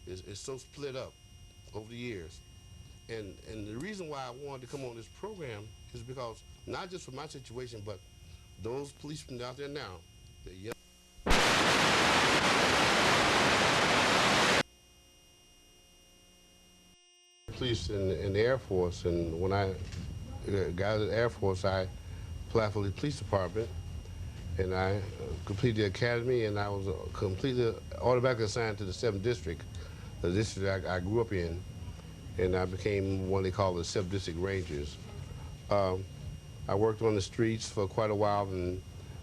is so split up over the years. And the reason why I wanted to come on this program is because not just for my situation, but those policemen out there now, the young police in the Air Force. And when I got out of the Air Force, I applied for the police department, and I completed the academy, and I was completely automatically assigned to the 7th District, the district I grew up in, and I became what they call the 7th District Rangers. I worked on the streets for quite a while, and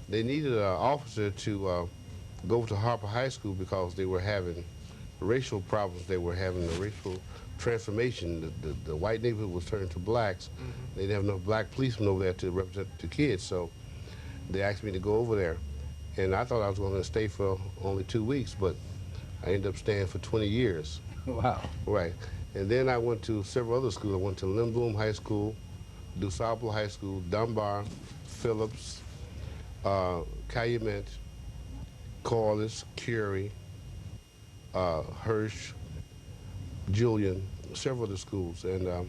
they needed an officer to go to Harper High School because they were having racial problems. They were having a racial transformation. The white neighborhood was turning to blacks. They didn't have enough black policemen over there to represent the kids, so they asked me to go over there. And I thought I was going to stay for only 2 weeks, but I ended up staying for 20 years. Wow. Right. And then I went to several other schools. I went to Lindblom High School, DuSable High School, Dunbar, Phillips, Calumet, Corliss, Curie, Hirsch, Julian, several other schools. And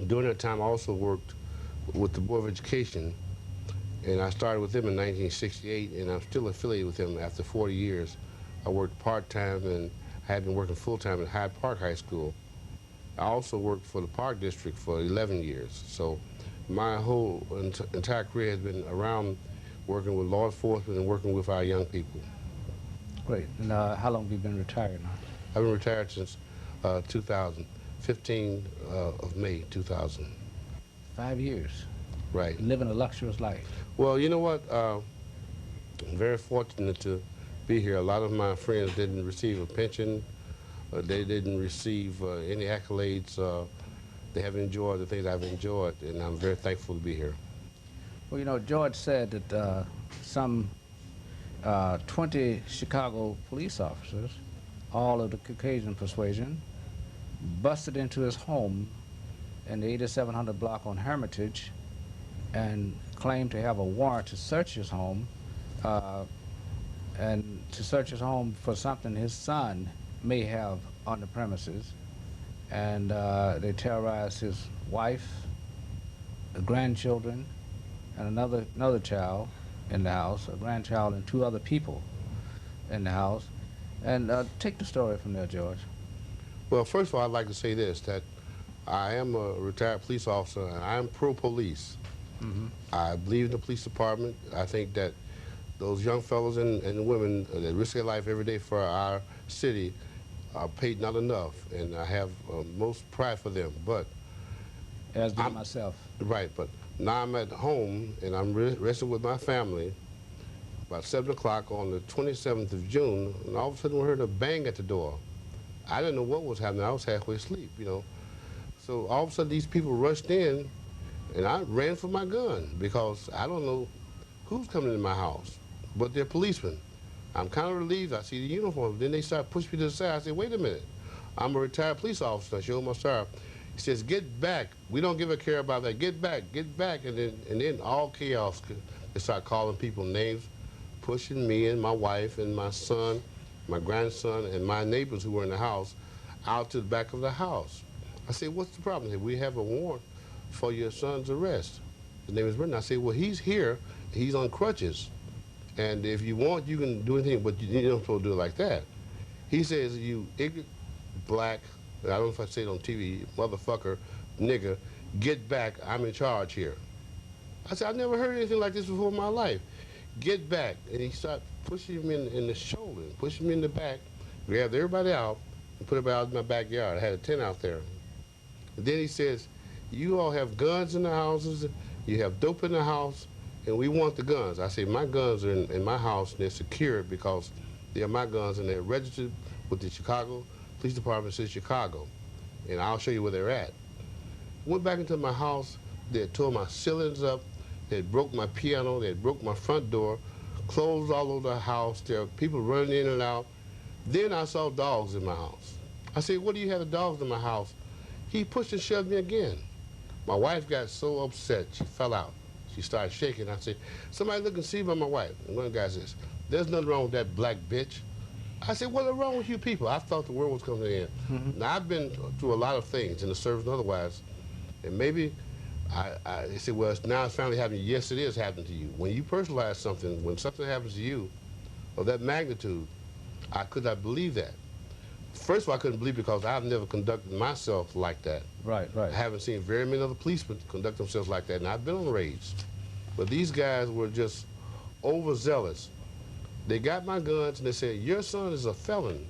during that time I also worked with the Board of Education, and I started with them in 1968, and I'm still affiliated with them after 40 years. I worked part-time, and I had been working full-time at Hyde Park High School. I also worked for the Park District for 11 years. So my whole entire career has been around working with law enforcement and working with our young people. Great. And how long have you been retired now? I've been retired since 2000, 15 of May 2000. 5 years. Right. Living a luxurious life. Well, you know what? I'm very fortunate to be here. A lot of my friends didn't receive a pension. They didn't receive any accolades. They haven't enjoyed the things I've enjoyed, and I'm very thankful to be here. Well, you know, George said that some 20 Chicago police officers, all of the Caucasian persuasion, busted into his home in the 8700 block on Hermitage and claimed to have a warrant to search his home, and to search his home for something his son may have on the premises. And they terrorized his wife, the grandchildren, and another child in the house, a grandchild and 2 other people in the house. And take the story from there, George. Well, first of all, I'd like to say this, that I am a retired police officer, and I am pro-police. I believe in the police department. I think that those young fellows and women that risk their life every day for our city are paid not enough, and I have most pride for them. But as do myself. Right, but now I'm at home, and I'm resting with my family about 7 o'clock on the 27th of June, and all of a sudden we heard a bang at the door. I didn't know what was happening. I was halfway asleep, you know. So all of a sudden these people rushed in, and I ran for my gun because I don't know who's coming in my house, but they're policemen. I'm kind of relieved. I see the uniform. Then they start pushing me to the side. I said, wait a minute. I'm a retired police officer. I show him my star. He says, get back. We don't give a care about that. Get back, get back. And then all chaos. They start calling people names, pushing me and my wife and my son, my grandson, and my neighbors who were in the house out to the back of the house. I said, what's the problem? He said, we have a warrant for your son's arrest. His name is Brendan. I said, well, he's here. He's on crutches. And if you want, you can do anything, but you don't supposed to do it like that. He says, you ignorant, black, I don't know if I say it on TV, motherfucker, nigger, get back, I'm in charge here. I said, I've never heard anything like this before in my life. Get back. And he started pushing me in the shoulder, pushing me in the back, grabbed everybody out, and put everybody out in my backyard. I had a tent out there. And then he says, you all have guns in the houses, you have dope in the house, and we want the guns. I say, my guns are in my house, and they're secured because they're my guns, and they're registered with the Chicago Police Department, says Chicago, and I'll show you where they're at. Went back into my house, they had tore my ceilings up, they had broke my piano, they had broke my front door, clothes all over the house, there were people running in and out. Then I saw dogs in my house. I said, what do you have the dogs in my house? He pushed and shoved me again. My wife got so upset, she fell out. She started shaking. I said, somebody look and see about my wife. And one guy says, there's nothing wrong with that black bitch. I said, what's wrong with you people? I thought the world was coming to an end. Now, I've been through a lot of things in the service and otherwise, and maybe they said, well, now it's finally happening. Yes, it is happening to you. When you personalize something, when something happens to you of that magnitude, I could not believe that. First of all, I couldn't believe because I've never conducted myself like that. Right, right. I haven't seen very many other policemen conduct themselves like that, and I've been on raids. But these guys were just overzealous. They got my guns and they said, your son is a felon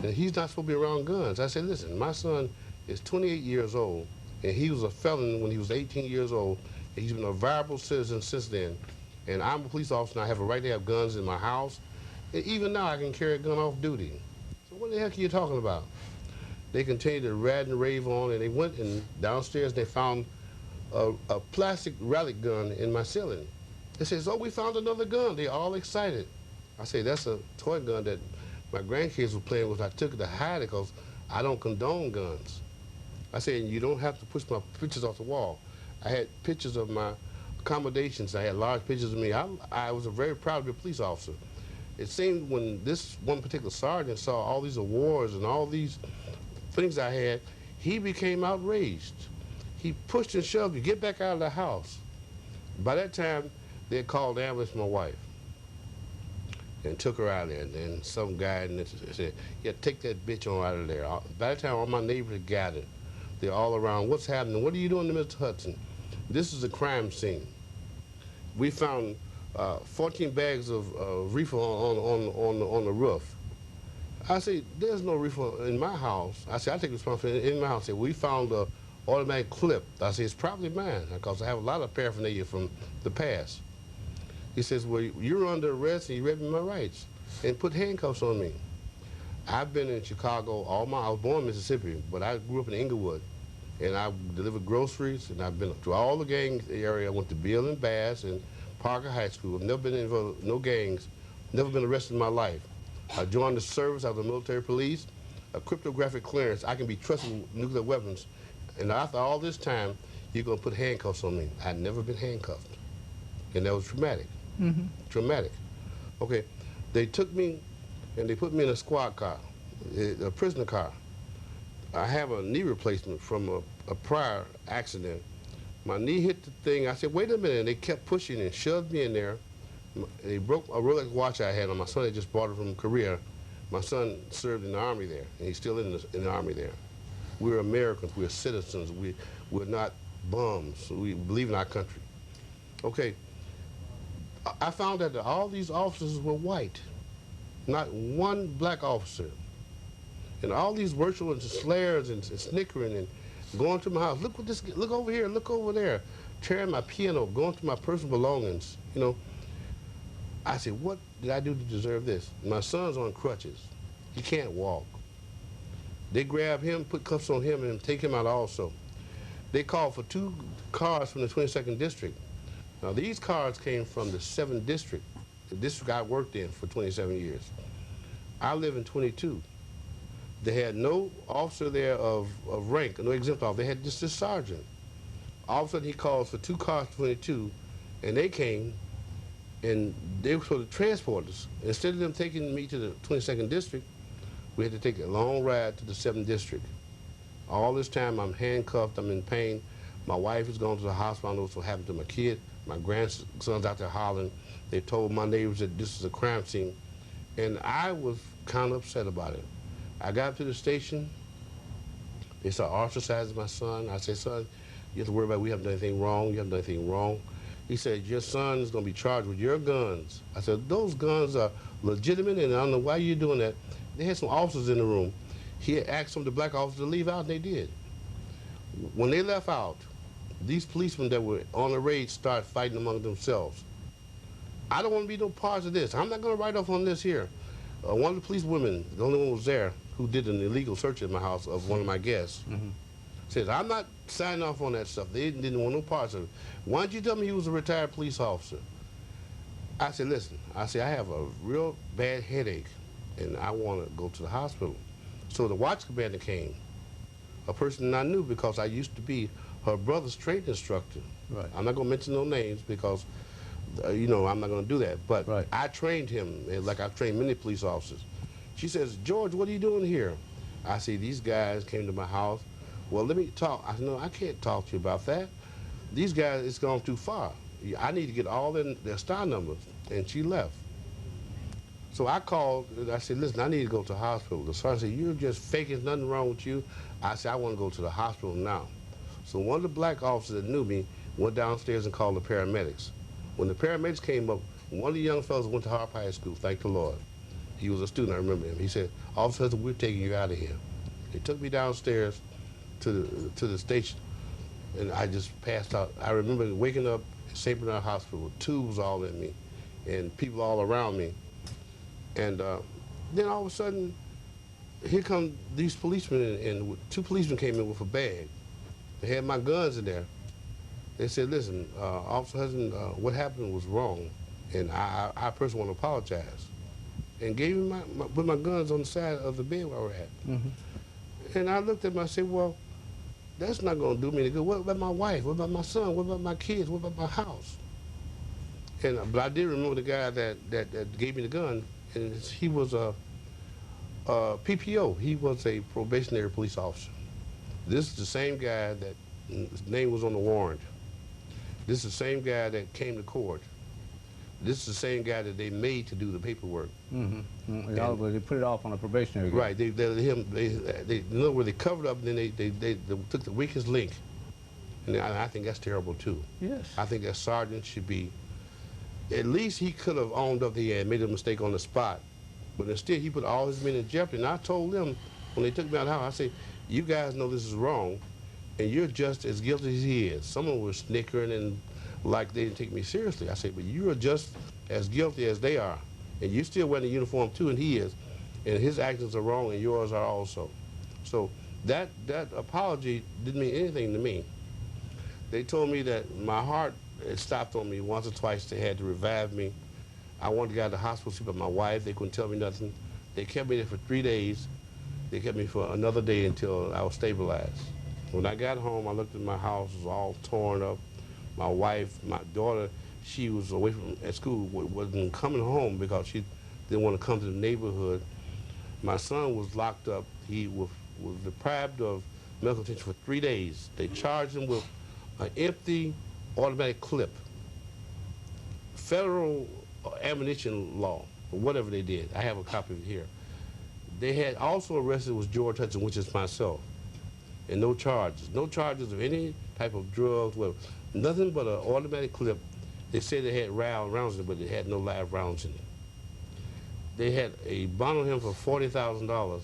and he's not supposed to be around guns. I said, listen, my son is 28 years old and he was a felon when he was 18 years old. And he's been a viable citizen since then. And I'm a police officer and I have a right to have guns in my house. And even now I can carry a gun off duty. So what the heck are you talking about? They continued to rant and rave on, and they went and downstairs and they found a plastic relic gun in my ceiling. They said, oh, we found another gun. They're all excited. I say, that's a toy gun that my grandkids were playing with. I took it to hide it because I don't condone guns. I said, you don't have to push my pictures off the wall. I had pictures of my accommodations. I had large pictures of me. I was very proud to be a police officer. It seemed when this one particular sergeant saw all these awards and all these things I had, he became outraged. He pushed and shoved me, get back out of the house. By that time, they had called the ambulance for my wife and took her out of there. And then some guy said, yeah, take that bitch on out of there. By the time all my neighbors had gathered, they're all around, what's happening? What are you doing to Mr. Hudson? This is a crime scene. We found 14 bags of reefer on the roof. I said, there's no reefer in my house. I said, I take responsibility in my house. I said, we found an automatic clip. I said, it's probably mine because I have a lot of paraphernalia from the past. He says, well, you're under arrest and you read me my rights and put handcuffs on me. I've been in Chicago I was born in Mississippi, but I grew up in Inglewood and I delivered groceries and I've been to all the gang area. I went to Beale and Bass and Parker High School. I've never been involved, no gangs, never been arrested in my life. I joined the service, I was the military police, a cryptographic clearance. I can be trusted with nuclear weapons. And after all this time, you're gonna put handcuffs on me. I'd never been handcuffed. And that was traumatic. Traumatic. Okay, they took me and they put me in a squad car, a prisoner car. I have a knee replacement from a prior accident. My knee hit the thing. I said, wait a minute. And they kept pushing and shoved me in there. They broke a Rolex watch I had on. My son had just bought it from Korea. My son served in the Army there, and he's still in the Army there. We're Americans. We're citizens. We're not bums. We believe in our country. Okay. I found out that all these officers were white, not one black officer. And all these virtual and slares and snickering and going to my house, look what this, look over here, look over there, tearing my piano, going to my personal belongings, you know. I said, what did I do to deserve this? My son's on crutches. He can't walk. They grab him, put cuffs on him, and take him out also. They called for 2 cars from the 22nd District. Now, these cars came from the 7th District, the district I worked in for 27 years. I live in 22. They had no officer there of rank, no exempt officer. They had just this sergeant. All of a sudden, he calls for 2 cars, 22, and they came, and they were supposed to transport us. Instead of them taking me to the 22nd District, we had to take a long ride to the 7th District. All this time, I'm handcuffed, I'm in pain. My wife is going to the hospital. I know what's happened to my kid. My grandson's out there hollering. They told my neighbors that this is a crime scene. And I was kind of upset about it. I got to the station. They started ostracizing my son. I said, son, you have to worry about it. We haven't done anything wrong. You haven't done anything wrong. He said, your son is going to be charged with your guns. I said, those guns are legitimate, and I don't know why you're doing that. They had some officers in the room. He had asked some of the black officers to leave out, and they did. When they left out, these policemen that were on the raid started fighting among themselves. I don't want to be no part of this. I'm not going to write off on this here. One of the police women, the only one who was there, who did an illegal search at my house of one of my guests, said, I'm not signing off on that stuff. They didn't want no parts of it. Why don't you tell me he was a retired police officer? I said, listen, I have a real bad headache, and I want to go to the hospital. So the watch commander came, a person I knew because I used to be her brother's training instructor. Right. I'm not going to mention no names because, you know, I'm not going to do that. But right. I trained him, like I've trained many police officers. She says, George, what are you doing here? I say, these guys came to my house. Well, let me talk. I said, no, I can't talk to you about that. These guys, it's gone too far. I need to get all their star numbers. And she left. So I called and I said, listen, I need to go to the hospital. The sergeant said, you're just faking, nothing wrong with you. I said, I want to go to the hospital now. So one of the black officers that knew me went downstairs and called the paramedics. When the paramedics came up, one of the young fellows went to Harp High School, thank the Lord. He was a student, I remember him. He said, officers, we're taking you out of here. They took me downstairs to the station, and I just passed out. I remember waking up at St. Bernard Hospital with tubes all in me and people all around me. And then all of a sudden, here come these policemen, and two policemen came in with a bag. They had my guns in there. They said, listen, Officer Hudson, what happened was wrong, and I personally want to apologize. And gave him put my guns on the side of the bed where we're at. Mm-hmm. And I looked at him, I said, well, that's not going to do me any good. What about my wife? What about my son? What about my kids? What about my house? But I did remember the guy that gave me the gun, and he was a PPO. He was a probationary police officer. This is the same guy that his name was on the warrant. This is the same guy that came to court. This is the same guy that they made to do the paperwork. Mm-hmm. They put it off on a probationary guy. Right. They in other words, they covered up, and then they took the weakest link. And I think that's terrible too. Yes. I think that sergeant should be, at least he could have owned up that he had made a mistake on the spot. But instead, he put all his men in jeopardy. And I told them, when they took me out of the house, I said, you guys know this is wrong, and you're just as guilty as he is. Someone was snickering and like they didn't take me seriously. I said, but you are just as guilty as they are. And you still wearing the uniform too, and he is. And his actions are wrong, and yours are also. So that apology didn't mean anything to me. They told me that my heart had stopped on me once or twice. They had to revive me. I wanted to go to the hospital to see about my wife. They couldn't tell me nothing. They kept me there for 3 days. They kept me for another day until I was stabilized. When I got home, I looked at my house. It was all torn up. My wife, my daughter, she was away from at school, wasn't coming home because she didn't want to come to the neighborhood. My son was locked up. He was deprived of medical attention for 3 days. They charged him with an empty automatic clip. Federal ammunition law, or whatever they did. I have a copy of it here. They had also arrested was George Hudson, which is myself, and no charges. No charges of any type of drugs, whatever. Nothing but an automatic clip. They said they had rounds in it, but they had no live rounds in it. They had a bond on him for $40,000.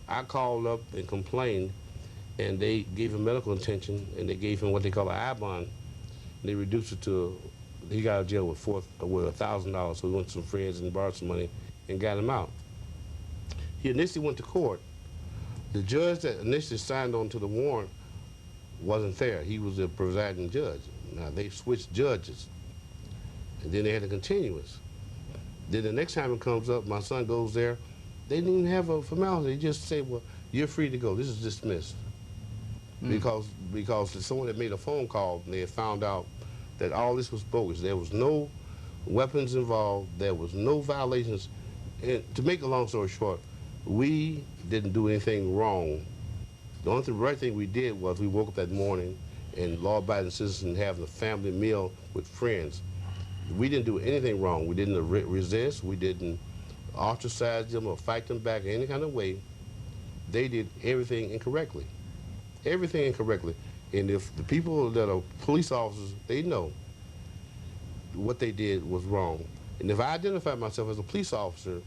I called up and complained, and they gave him medical attention, and they gave him what they call an I bond. They reduced it to, he got out of jail with $1,000, so he went to some friends and borrowed some money and got him out. He initially went to court. The judge that initially signed on to the warrant wasn't there. He was the presiding judge. Now, they switched judges, and then they had a continuance. Then the next time it comes up, my son goes there. They didn't even have a formality. They just say, well, you're free to go. This is dismissed. Because someone had made a phone call, and they had found out that all this was bogus. There was no weapons involved. There was no violations. And to make a long story short, we didn't do anything wrong. The only right thing we did was we woke up that morning and law-abiding citizens having a family meal with friends. We didn't do anything wrong. We didn't resist. We didn't ostracize them or fight them back in any kind of way. They did everything incorrectly. Everything incorrectly. And if the people that are police officers, they know what they did was wrong. And if I identify myself as a police officer,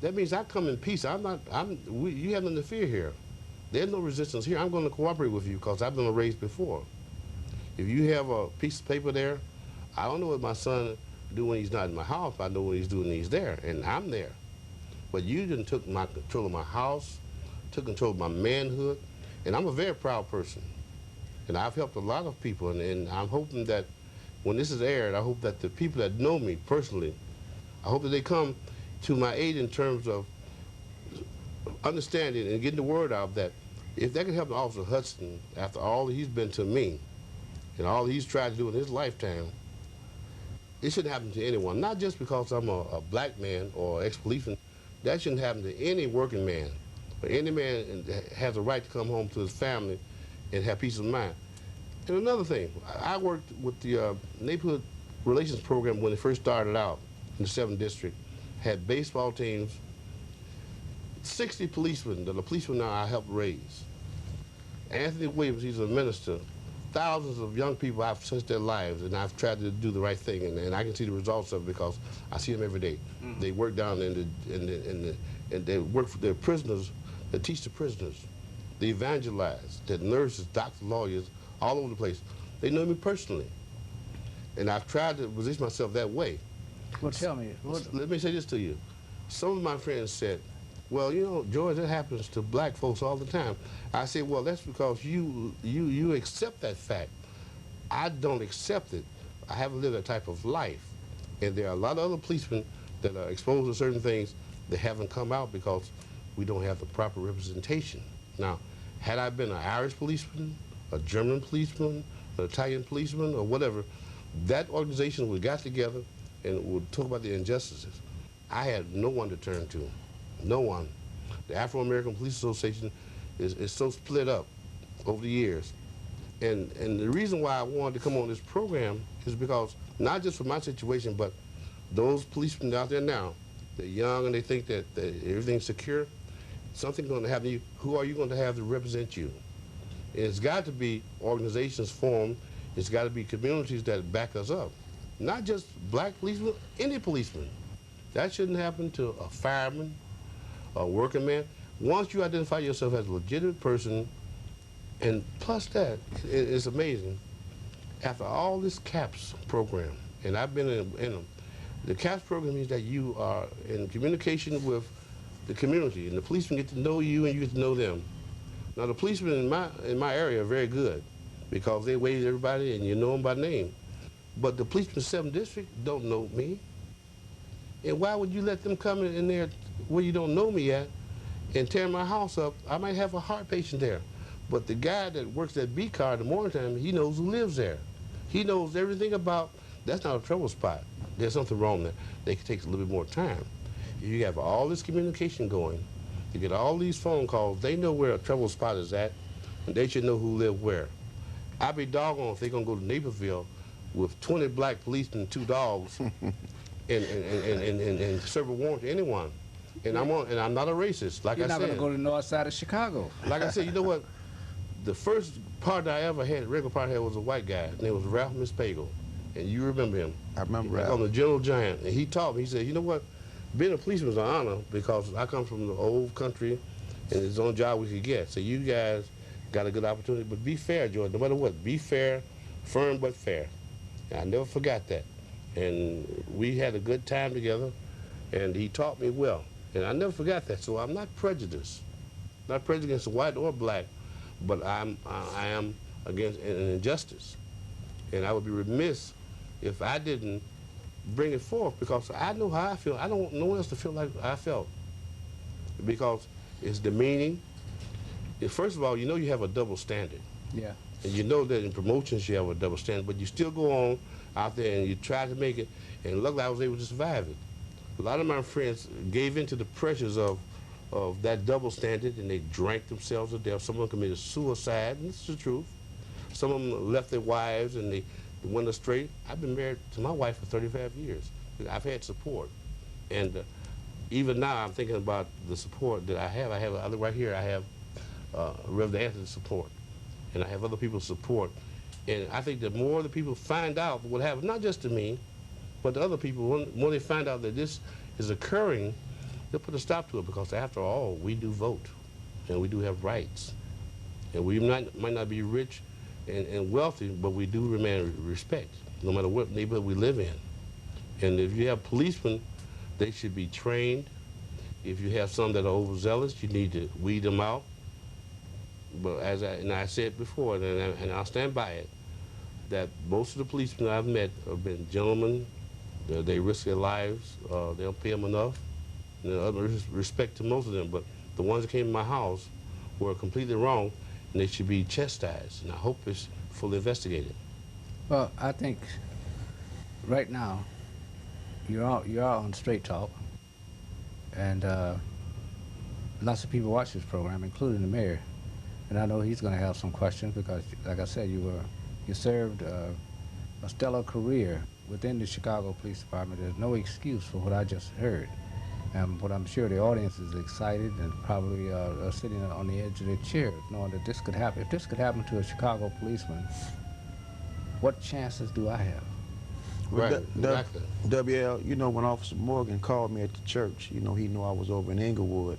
that means I come in peace. You have nothing to fear here. There's no resistance here. I'm going to cooperate with you because I've been raised before. If you have a piece of paper there, I don't know what my son do when he's not in my house. I know what he's doing when he's there, and I'm there. But you done took my control of my house, took control of my manhood, and I'm a very proud person. And I've helped a lot of people, and I'm hoping that when this is aired, I hope that the people that know me personally, I hope that they come to my aid in terms of understanding and getting the word out that if that can help Officer Hudson after all he's been to me and all he's tried to do in his lifetime, it shouldn't happen to anyone. Not just because I'm a black man or ex-policeman, That shouldn't happen to any working man. But any man has a right to come home to his family and have peace of mind. And another thing, I worked with the neighborhood relations program when it first started out in the 7th District. Had baseball teams, 60 policemen, the policemen now I helped raise. Anthony Williams, he's a minister. Thousands of young people I've touched their lives, and I've tried to do the right thing, and I can see the results of it because I see them every day. They work down and they work for their prisoners, they teach the prisoners, they evangelize, they're nurses, doctors, lawyers, all over the place. They know me personally, and I've tried to position myself that way. Well, tell me. Let me say this to you. Some of my friends said, well, you know, George, that happens to black folks all the time. I said, well, that's because you accept that fact. I don't accept it. I haven't lived that type of life. And there are a lot of other policemen that are exposed to certain things that haven't come out because we don't have the proper representation. Now, had I been an Irish policeman, a German policeman, an Italian policeman, or whatever, that organization would got together and would talk about the injustices. I had no one to turn to. No one. The Afro-American Police Association is so split up over the years. And the reason why I wanted to come on this program is because, not just for my situation, but those policemen out there now, they're young and they think that everything's secure. Something's going to happen to you. Who are you going to have to represent you? And it's got to be organizations formed. It's got to be communities that back us up. Not just black policemen, any policeman. That shouldn't happen to a fireman, a working man. Once you identify yourself as a legitimate person, and plus that, it's amazing. After all this CAPS program, and I've been in them, the CAPS program means that you are in communication with the community, and the policemen get to know you and you get to know them. Now the policemen in my area are very good because they wave to everybody and you know them by name. But the policemen in the 7th District don't know me. And why would you let them come in there where you don't know me at and tear my house up? I might have a heart patient there. But the guy that works at B car in the morning time, he knows who lives there. He knows everything about, that's not a trouble spot. There's something wrong there. They could take a little bit more time. If you have all this communication going, you get all these phone calls, they know where a trouble spot is at, and they should know who live where. I'd be doggone if they're gonna go to Naperville with 20 black policemen and 2 dogs and serve a warrant to anyone. And I'm not a racist, like I said. You're not gonna go to the north side of Chicago. Like I said, you know what? The first partner I ever had, regular partner I had, was a white guy. His name was Ralph Mispagel. And you remember him. I remember Ralph. He called him the Gentle Giant. And he taught me, he said, you know what? Being a policeman is an honor because I come from the old country and it's the only job we could get. So you guys got a good opportunity. But be fair, George, no matter what. Be fair, firm but fair. And I never forgot that. And we had a good time together, and he taught me well. And I never forgot that. So I'm not prejudiced. Not prejudiced against white or black, but I am against an injustice. And I would be remiss if I didn't bring it forth because I know how I feel. I don't want no one else to feel like I felt because it's demeaning. First of all, you know you have a double standard. Yeah. And you know that in promotions you have a double standard, but you still go on out there and you try to make it, and luckily I was able to survive it. A lot of my friends gave in to the pressures of that double standard, and they drank themselves to death. Some of them committed suicide, and this is the truth. Some of them left their wives and they went astray. I've been married to my wife for 35 years. I've had support. And even now I'm thinking about the support that I have. Right here, I have Reverend Anthony's support. And I have other people's support. And I think the more the people find out what happens, not just to me, but to other people, when they find out that this is occurring, they'll put a stop to it because after all, we do vote and we do have rights. And we might not be rich and wealthy, but we do remain respect, no matter what neighborhood we live in. And if you have policemen, they should be trained. If you have some that are overzealous, you need to weed them out. But as I said before, and I'll stand by it, that most of the policemen I've met have been gentlemen. They risk their lives. They don't pay them enough. And respect to most of them, but the ones that came to my house were completely wrong, and they should be chastised. And I hope it's fully investigated. Well, I think right now you're out on Straight Talk, And lots of people watch this program, including the mayor. And I know he's going to have some questions because, like I said, you served a stellar career within the Chicago Police Department. There's no excuse for what I just heard. And what I'm sure the audience is excited and probably are sitting on the edge of their chairs, knowing that this could happen. If this could happen to a Chicago policeman, what chances do I have? Right, exactly. WL, you know, when Officer Morgan called me at the church, you know, he knew I was over in Inglewood.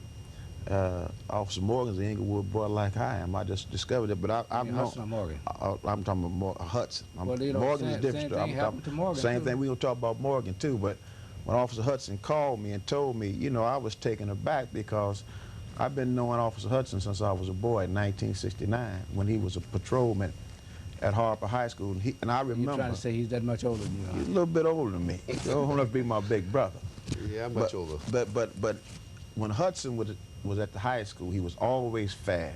Officer Morgan's an Inglewood boy like I am. I just discovered it, but I'm not. Hudson or Morgan? I'm talking about Hudson. Well, you know, Morgan's different. Same thing happened to Morgan, Same too. thing. We're going to talk about Morgan, too. But when Officer Hudson called me and told me, you know, I was taken aback because I've been knowing Officer Hudson since I was a boy in 1969 when he was a patrolman at Harper High School. And I remember. You're trying to say he's that much older than you are? He's a little bit older than me. He's old enough to be my big brother. Yeah, I'm much older. But when Hudson was at the high school, he was always fair.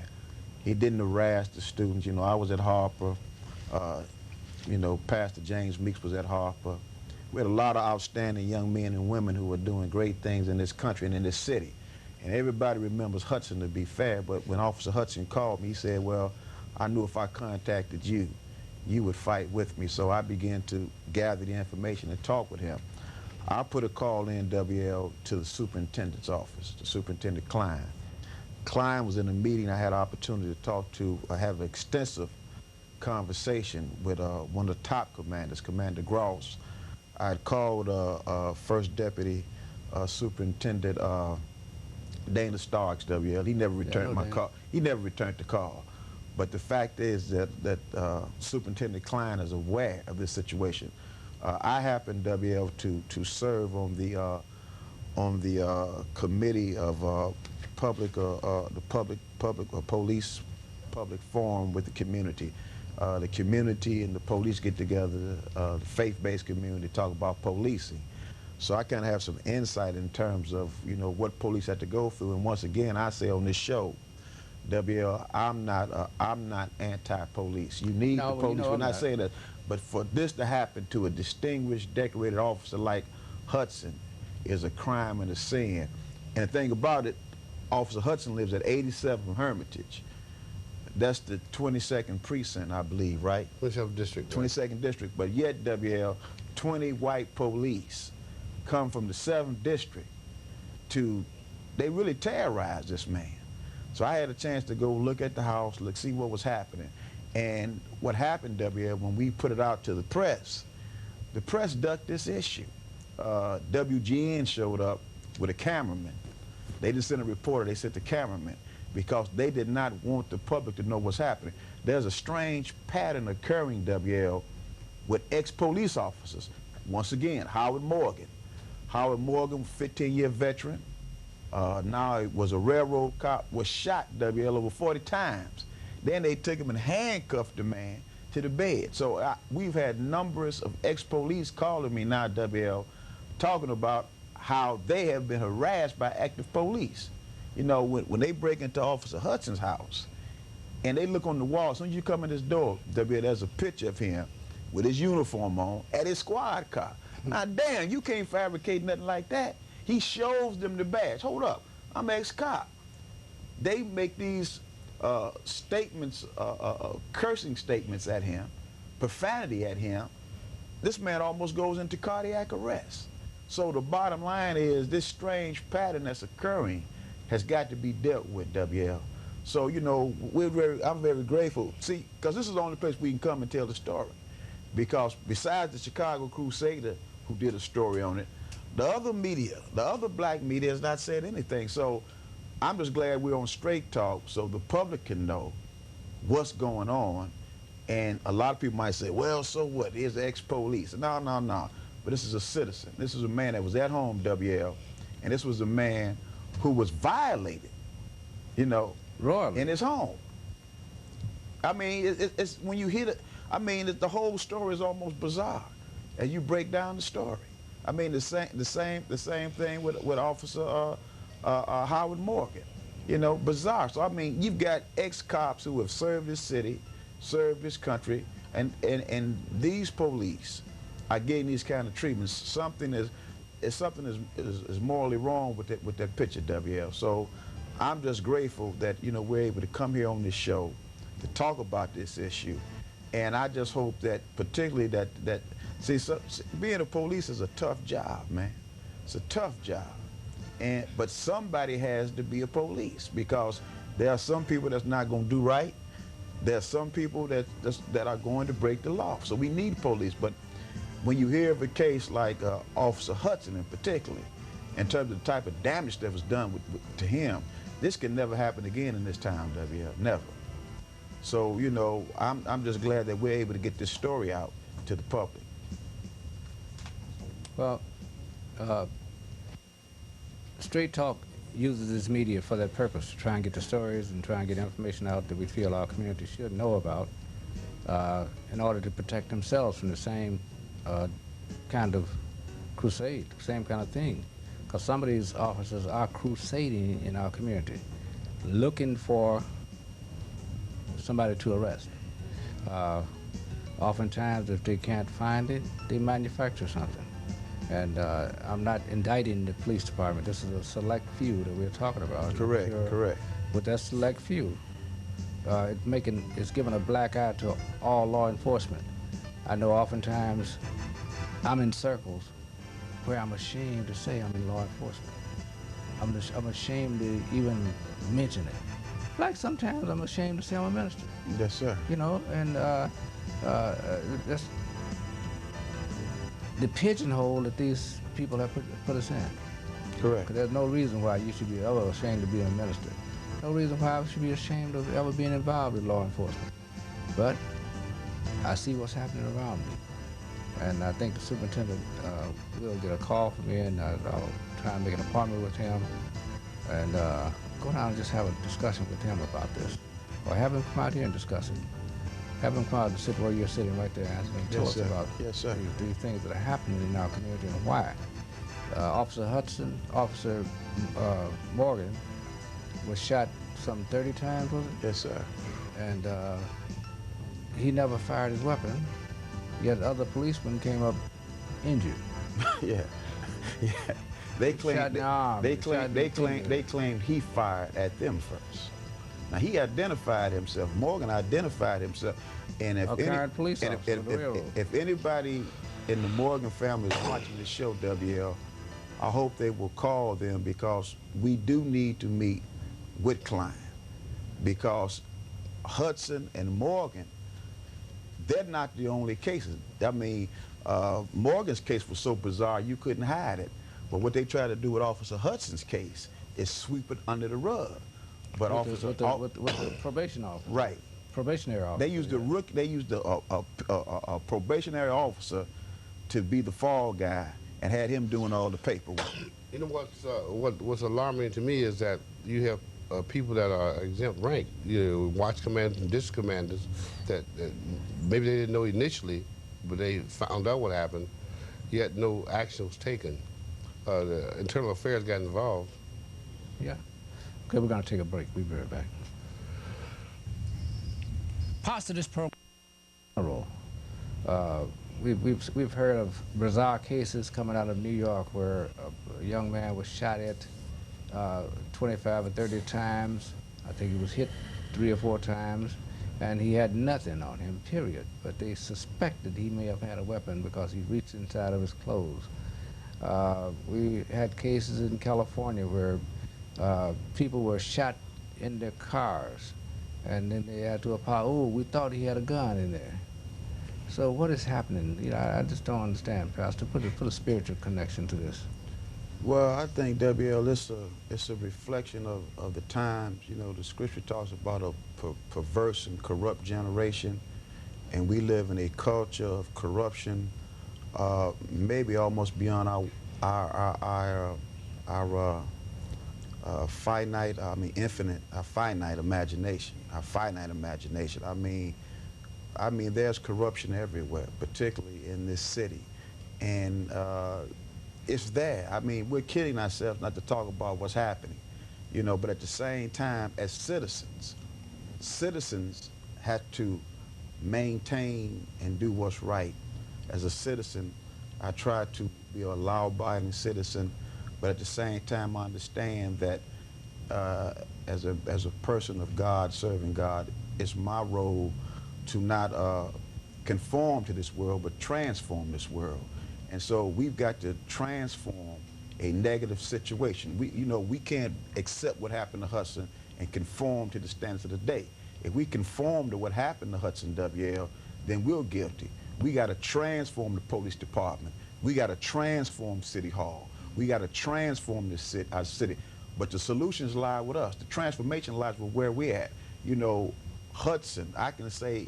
He didn't harass the students. You know, I was at Harper. You know, Pastor James Meeks was at Harper. We had a lot of outstanding young men and women who were doing great things in this country and in this city. And everybody remembers Hudson to be fair, but when Officer Hudson called me, he said, well, I knew if I contacted you, you would fight with me. So I began to gather the information and talk with him. I put a call in, WL, to the superintendent's office, the Superintendent Klein. Klein was in a meeting. I had an opportunity to talk to, have an extensive conversation with one of the top commanders, Commander Gross. I had called First Deputy Superintendent Dana Starks, WL. He never returned my call. He never returned the call. But the fact is that Superintendent Klein is aware of this situation. I happen, WL, to serve on the committee of public forum with the community. The community and the police get together, the faith-based community, talk about policing. So I kind of have some insight in terms of, you know, what police have to go through. And once again, I say on this show, WL, I'm not anti-police. You need the police. We're not saying that. But for this to happen to a distinguished, decorated officer like Hudson is a crime and a sin. And the thing about it, Officer Hudson lives at 87 Hermitage. That's the 22nd precinct, I believe, right? 27th district. 22nd district. But yet, WL, 20 white police come from the 7th district they really terrorized this man. So I had a chance to go look at the house, see what was happening. And what happened, WL, when we put it out to the press ducked this issue. WGN showed up with a cameraman. They didn't send a reporter, they sent the cameraman because they did not want the public to know what's happening. There's a strange pattern occurring, WL, with ex-police officers. Once again, Howard Morgan. Howard Morgan, 15-year veteran, now he was a railroad cop, was shot, WL, over 40 times. Then they took him and handcuffed the man to the bed. So we've had numbers of ex-police calling me now, WL, talking about how they have been harassed by active police. You know, when they break into Officer Hudson's house and they look on the wall, as soon as you come in this door, WL, there's a picture of him with his uniform on at his squad car. Now, damn, you can't fabricate nothing like that. He shows them the badge. Hold up, I'm ex-cop. They make these statements, cursing statements at him, profanity at him. This man almost goes into cardiac arrest. So the bottom line is this strange pattern that's occurring has got to be dealt with, WL. So, you know, I'm very grateful. See, because this is the only place we can come and tell the story. Because besides the Chicago Crusader, who did a story on it, the other media, the other black media has not said anything. So I'm just glad we're on Straight Talk so the public can know what's going on. And a lot of people might say, well, so what? He's ex-police. No, no, no. But this is a citizen. This is a man that was at home, WL, and this was a man who was violated, you know, in his home. I mean, it's when you hear it, I mean, the whole story is almost bizarre as you break down the story. I mean, the same thing with Officer Howard Morgan. You know, bizarre. So I mean, you've got ex-cops who have served this city, served this country, and these police are getting these kind of treatments. Something is, it's something is morally wrong with that picture, WL. So I'm just grateful that, you know, we're able to come here on this show to talk about this issue. And I just hope that particularly that being a police is a tough job, man. It's a tough job. But somebody has to be a police, because there are some people that's not going to do right. There are some people that are going to break the law. So we need police. But when you hear of a case like Officer Hudson in particular, in terms of the type of damage that was done to him, this can never happen again in this town, WL, never. So, you know, I'm just glad that we're able to get this story out to the public. Well, Straight Talk uses this media for that purpose, to try and get the stories and try and get information out that we feel our community should know about, in order to protect themselves from the same kind of crusade, same kind of thing. Because some of these officers are crusading in our community, looking for somebody to arrest. Oftentimes, if they can't find it, they manufacture something. And I'm not indicting the police department. This is a select few that we're talking about. Correct, correct. With that select few, it's giving a black eye to all law enforcement. I know oftentimes I'm in circles where I'm ashamed to say I'm in law enforcement. I'm ashamed to even mention it. Like sometimes I'm ashamed to say I'm a minister. Yes, sir. You know, and that's the pigeonhole that these people have put us in. Correct. 'Cause there's no reason why you should be ever ashamed of being a minister. No reason why I should be ashamed of ever being involved with law enforcement. But I see what's happening around me. And I think the superintendent will get a call from me, and I'll try and make an appointment with him and go down and just have a discussion with him about this. Or have him come out here and discuss it. Have him come out and sit where you're sitting right there and tell us about these things that are happening in our community and why. Officer Hudson, Officer Morgan was shot some 30 times, was it? Yes, sir. And he never fired his weapon, yet other policemen came up injured. Yeah. Yeah. They claimed he fired at them first. Now he identified himself. Morgan identified himself, and if anybody in the Morgan family is watching this show, WL, I hope they will call them, because we do need to meet with Klein, because Hudson and Morgan, they're not the only cases. I mean, Morgan's case was so bizarre you couldn't hide it. But what they try to do with Officer Hudson's case is sweep it under the rug. But with the probation officer. Right. Probationary officer. They used a probationary officer to be the fall guy and had him doing all the paperwork. You know what's alarming to me is that you have people that are exempt rank, you know, watch commanders and district commanders that maybe they didn't know initially, but they found out what happened, yet no action was taken. The internal affairs got involved. Yeah. Okay, we're going to take a break. We'll be right back. Parts of this program. We've heard of bizarre cases coming out of New York where a young man was shot at 25 or 30 times. I think he was hit 3 or 4 times, and he had nothing on him, period. But they suspected he may have had a weapon because he reached inside of his clothes. We had cases in California where people were shot in their cars, and then they had to apologize. Oh, we thought he had a gun in there. So what is happening? You know, I just don't understand, Pastor. Put a spiritual connection to this. Well, I think, WL, it's a reflection of the times. You know, the scripture talks about a perverse and corrupt generation, and we live in a culture of corruption, maybe almost beyond our finite, infinite, our finite imagination. I mean, there's corruption everywhere, particularly in this city, and it's there. I mean, we're kidding ourselves not to talk about what's happening, you know. But at the same time, as citizens have to maintain and do what's right. As a citizen, I try to be a law-abiding citizen, but at the same time I understand that as a person of God, serving God, it's my role to not conform to this world, but transform this world. And so we've got to transform a negative situation. We can't accept what happened to Hudson and conform to the standards of the day. If we conform to what happened to Hudson WL, then we're guilty. We got to transform the police department. We got to transform City Hall. We got to transform our city. But the solutions lie with us. The transformation lies with where we're at. Hudson, I can say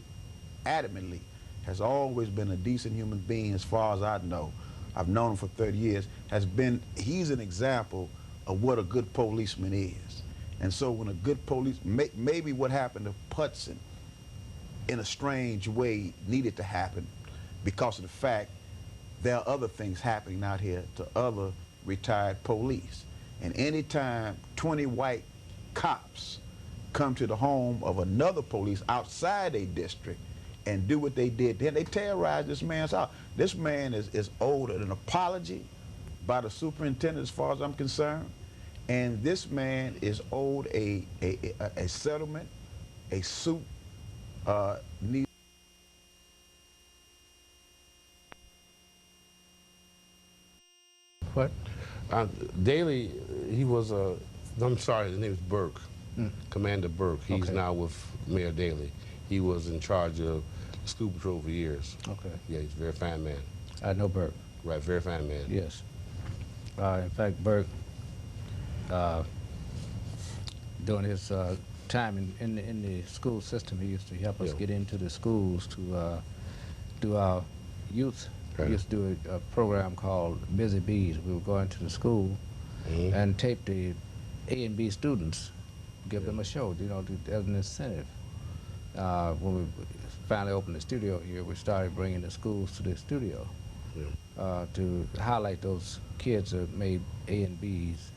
adamantly, has always been a decent human being as far as I know. I've known him for 30 years. He's an example of what a good policeman is. And so when a good maybe what happened to Hudson in a strange way needed to happen because of the fact there are other things happening out here to other retired police. And anytime 20 white cops come to the home of another police outside a district and do what they did, then they terrorize this man's house. This man is owed an apology by the superintendent as far as I'm concerned. And this man is owed a settlement, a suit, What? Daley, he was I'm sorry, his name is Burke, Commander Burke. He's Okay. now with Mayor Daley. He was in charge of school patrol for years. Okay. Yeah, he's a very fine man. I know Burke. Right, very fine man. Yes. In fact, Burke, during his time in the school system, he used to help us Yeah. get into the schools to do our youth. Right. We used to do a program called Busy Bees. We would go into the school and tape the A and B students, give them a show, as an incentive. When we finally opened the studio here, we started bringing the schools to the studio to highlight those kids that made A and Bs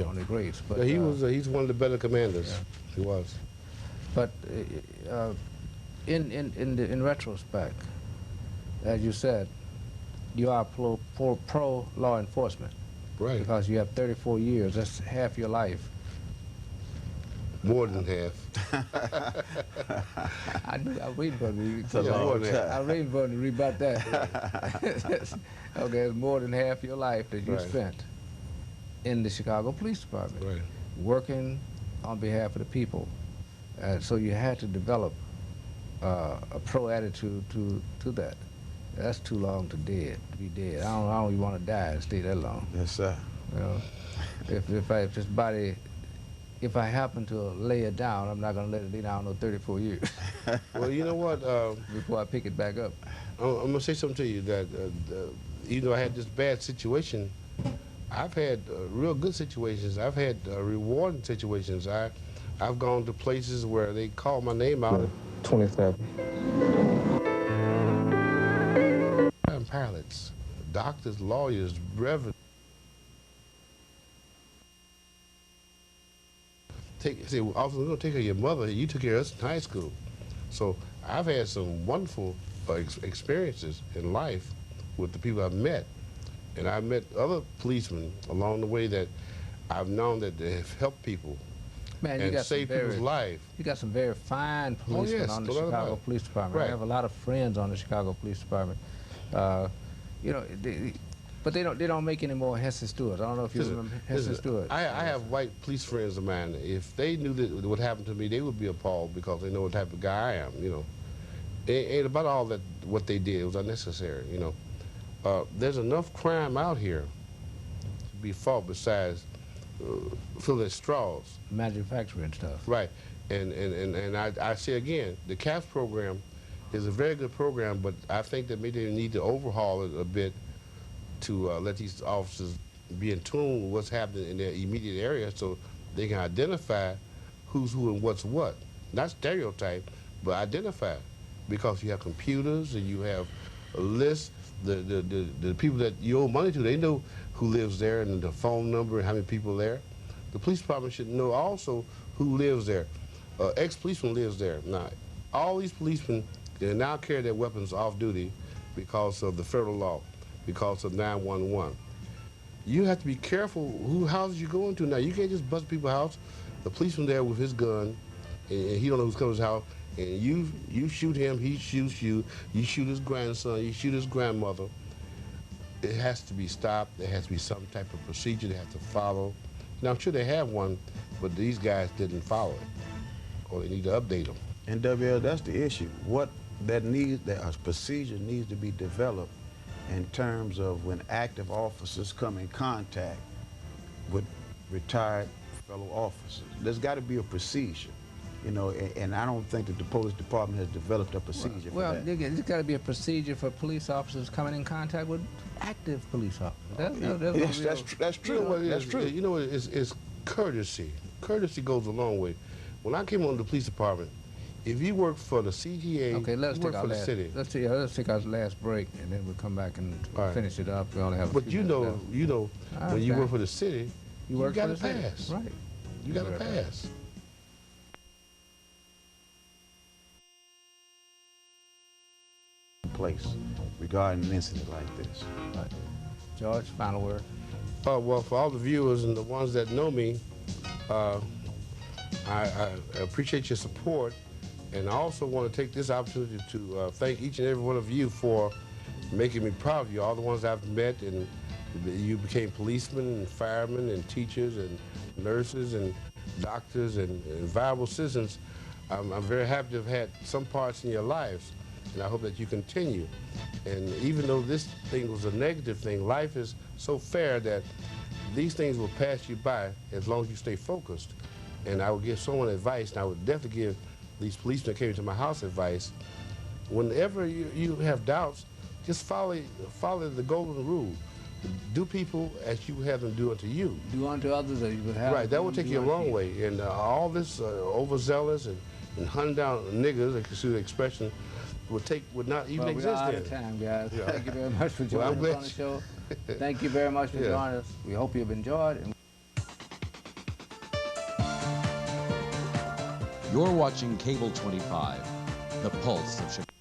on their grades. But Yeah, he's one of the better commanders. Yeah. He was. But in retrospect, as you said, you are pro law enforcement. Right. Because you have 34 years. That's half your life. More than half. I was waiting for you. More than half. I was waiting for you to rebut that. Okay, it's more than half your life that you Right. spent in the Chicago Police Department, Right. working on behalf of the people. So you had to develop a pro attitude to that. That's too long to be dead. I don't even want to die and stay that long. Yes, sir. You know, if I happen to lay it down, I'm not going to let it lay down no 34 years Well, you know what? before I pick it back up. I'm going to say something to you that even though I had this bad situation, I've had real good situations. I've had rewarding situations. I've gone to places where they call my name out. 27. Pilots, doctors, lawyers, reverend. Say, well, officer, we're going to take care of your mother. You took care of us in high school. So I've had some wonderful experiences in life with the people I've met. And I've met other policemen along the way that I've known that they have helped people Man, you and got saved people's life. You got some very fine policemen yes, on the no doubt about Chicago it. Police Department. Right. I have a lot of friends on the Chicago Police Department. But they don't make any more Hesse Stewarts. I don't know if you remember Hesse Stewart. I have white police friends of mine. If they knew that what happened to me, they would be appalled because they know what type of guy I am. It ain't about all that what they did. It was unnecessary. There's enough crime out here to be fought besides filling straws. Manufacturing stuff. Right, and I say again, the CAPS program is a very good program, but I think that maybe they need to overhaul it a bit to let these officers be in tune with what's happening in their immediate area so they can identify who's who and what's what. Not stereotype, but identify. Because you have computers and you have a list, the people that you owe money to, they know who lives there and the phone number and how many people there. The police department should know also who lives there. Ex-policeman lives there. Now, all these policemen, they now carry their weapons off duty because of the federal law. because of 911. You have to be careful who houses you go into now. You can't just bust people's house. The policeman there with his gun, and he don't know who's coming to his house, and you shoot him, he shoots you, you shoot his grandson, you shoot his grandmother. It has to be stopped. There has to be some type of procedure they have to follow. Now, I'm sure they have one, but these guys didn't follow it, or they need to update them. And WL, that's the issue. A procedure needs to be developed in terms of when active officers come in contact with retired fellow officers. There's got to be a procedure, you know, and I don't think that the police department has developed a procedure for that. There's got to be a procedure for police officers coming in contact with active police officers. That's true. You know what it That's is? true. You know, it's courtesy. Courtesy goes a long way. When I came on the police department, if you work for the CTA, Okay, let's you take work our for the last. city. Let's take our last break, and then we'll come back and Right. finish it up. We only have. A But few minutes left. you know, when you work for the city, you work got for to the city. pass. Right. You got to Right. pass. Place regarding an incident like this. Right. George, final word. Well, for all the viewers and the ones that know me, I appreciate your support, and I also want to take this opportunity to thank each and every one of you for making me proud of you. All the ones I've met, and you became policemen and firemen and teachers and nurses and doctors and viable citizens. I'm very happy to have had some parts in your lives, and I hope that you continue. And even though this thing was a negative thing, life is so fair that these things will pass you by as long as you stay focused. And I would give someone advice, and I would definitely give these policemen that came to my house advice. Whenever you have doubts, just follow the golden rule. Do people as you have them do unto you. Do unto others as you would have. Right, that will them take do you a unto long way. And all this overzealous and hunting down niggas, if you see the expression, would not even exist We're out then. of time, guys. Yeah. Thank you very much for Well, I'm joining us on glad the show. Thank you very much for Yeah. joining us. We hope you've enjoyed. You're watching Cable 25, the pulse of Chicago.